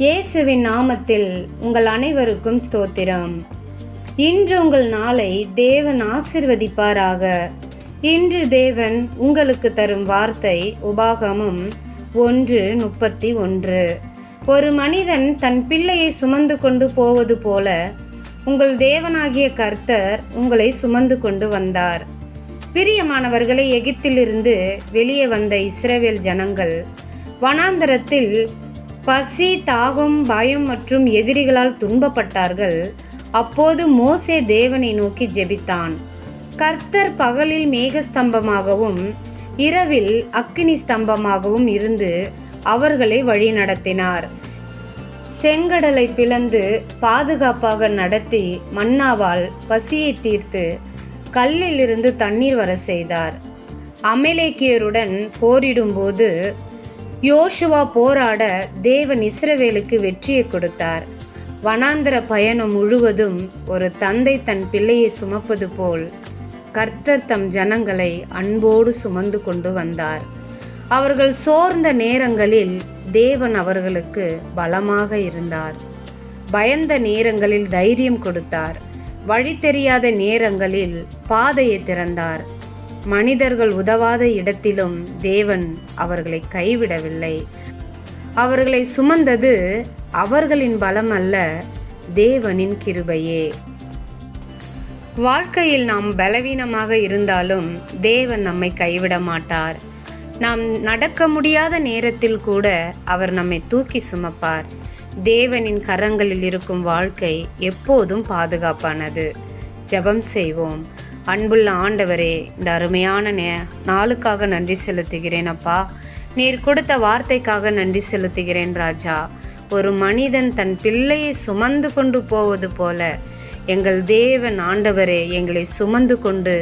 இயேசுவின் நாமத்தில் உங்கள் அனைவருக்கும் ஸ்தோத்திரம். இன்று உங்கள் நாளை தேவன் ஆசீர்வதிப்பாராக. இன்று தேவன் உங்களுக்கு தரும் வார்த்தை உபாகமம் 1:31. ஒரு மனிதன் தன் பிள்ளையை சுமந்து கொண்டு போவது போல உங்கள் தேவனாகிய கர்த்தர் உங்களை சுமந்து கொண்டு வந்தார். பிரியமானவர்களை, எகிப்திலிருந்து வெளியே வந்த இஸ்ரவேல் ஜனங்கள் வனாந்தரத்தில் பசி, தாகம், பயம் மற்றும் எதிரிகளால் துன்பப்பட்டார்கள். அப்போது மோசே தேவனை நோக்கி ஜெபித்தான். கர்த்தர் பகலில் மேகஸ்தம்பமாகவும் இரவில் அக்கினி ஸ்தம்பமாகவும் இருந்து அவர்களை வழிநடத்தினார். செங்கடலை பிளந்து பாதுகாப்பாக நடத்தி மன்னாவால் பசியை தீர்த்து கல்லிலிருந்து தண்ணீர் வர செய்தார். அமலேக்கியருடன் போரிடும்போது யோசுவா போராட தேவன் இஸ்ரவேலுக்கு வெற்றியை கொடுத்தார். வனாந்தர பயணம் முழுவதும் ஒரு தந்தை தன் பிள்ளையை சுமப்பது போல் கர்த்தர் தம் ஜனங்களை அன்போடு சுமந்து கொண்டு வந்தார். அவர்கள் சோர்ந்த நேரங்களில் தேவன் அவர்களுக்கு பலமாக இருந்தார். பயந்த நேரங்களில் தைரியம் கொடுத்தார். வழி தெரியாத நேரங்களில் பாதையை திறந்தார். மனிதர்கள் உதவாத இடத்திலும் தேவன் அவர்களை கைவிடவில்லை. அவர்களை சுமந்தது அவர்களின் பலம் அல்ல, தேவனின் கிருபையே. வாழ்க்கையில் நாம் பலவீனமாக இருந்தாலும் தேவன் நம்மை கைவிட மாட்டார். நாம் நடக்க முடியாத நேரத்தில் கூட அவர் நம்மை தூக்கி சுமப்பார். தேவனின் கரங்களில் இருக்கும் வாழ்க்கை எப்போதும் பாதுகாப்பானது. ஜெபம் செய்வோம். அன்புள்ள ஆண்டவரே, இந்த அருமையான நாளுக்காக நன்றி செலுத்துகிறேன் அப்பா. நீர் கொடுத்த வார்த்தைக்காக நன்றி செலுத்துகிறேன் ராஜா. ஒரு மனிதன் தன் பிள்ளையை சுமந்து கொண்டு போவது போல எங்கள் தேவன் ஆண்டவரே எங்களை சுமந்து கொண்டு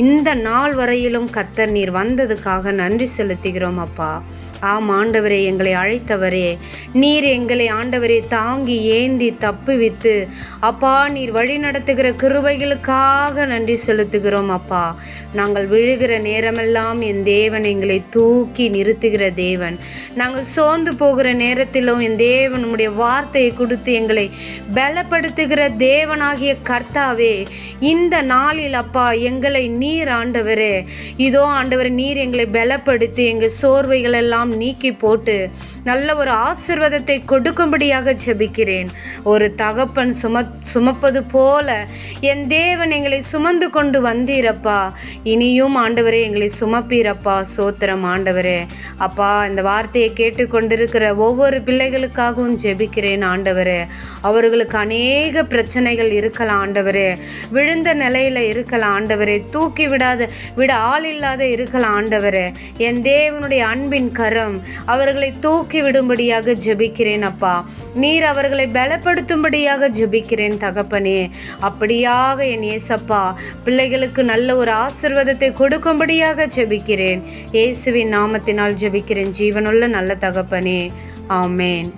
இந்த நாள் வரையிலும் கர்த்தர் நீர் வந்ததுக்காக நன்றி செலுத்துகிறோம் அப்பா. ஆம் ஆண்டவரே, எங்களை அழைத்தவரே, நீர் எங்களை ஆண்டவரே தாங்கி ஏந்தி தப்புவித்து அப்பா நீர் வழி நடத்துகிற கிருபைகளுக்காக நன்றி செலுத்துகிறோம் அப்பா. நாங்கள் விழுகிற நேரமெல்லாம் என் தேவன் எங்களை தூக்கி நிறுத்துகிற தேவன். நாங்கள் சோர்ந்து போகிற நேரத்திலும் என் தேவன் உம்முடைய வார்த்தையை கொடுத்து எங்களை பலப்படுத்துகிற தேவனாகிய கர்த்தாவே, இந்த நாளில் அப்பா எங்களை நீர் ஆண்டவரே, இதோ ஆண்டவரே நீர் எங்களை பலப்படுத்தி எங்கள் சோர்வைகள் எல்லாம் நீக்கி போட்டு நல்ல ஒரு ஆசீர்வாதத்தை கொடுக்கும்படியாக ஜெபிக்கிறேன். ஒரு தகப்பன் சுமப்பது போல என் தேவன் எங்களை சுமந்து கொண்டு வந்தீரப்பா. இனியும் ஆண்டவரே எங்களை சுமப்பீரப்பா. சோத்திரம் ஆண்டவரே. அப்பா, இந்த வார்த்தையை கேட்டுக்கொண்டிருக்கிற ஒவ்வொரு பிள்ளைகளுக்காகவும் ஜெபிக்கிறேன் ஆண்டவரே. அவர்களுக்கு அநேக பிரச்சனைகள் இருக்கலாம் ஆண்டவரே. விழுந்த நிலையில இருக்கலாம் ஆண்டவரே. தூக்கி விட ஆள் இல்லாத இருக்கலாம் ஆண்டவரே. என் தேவனுடைய அன்பின் கரம் அவர்களை தூக்கி விடும்படியாக ஜெபிக்கிறேன் அப்பா. நீர் அவர்களை பலப்படுத்தும்படியாக ஜெபிக்கிறேன் தகப்பனே. அப்படியாக என் இயேசப்பா பிள்ளைகளுக்கு நல்ல ஒரு ஆசீர்வாதத்தை கொடுக்கும்படியாக ஜெபிக்கிறேன். இயேசுவின் நாமத்தினால் ஜெபிக்கிறேன் ஜீவனுள்ள நல்ல தகப்பனே. ஆமேன்.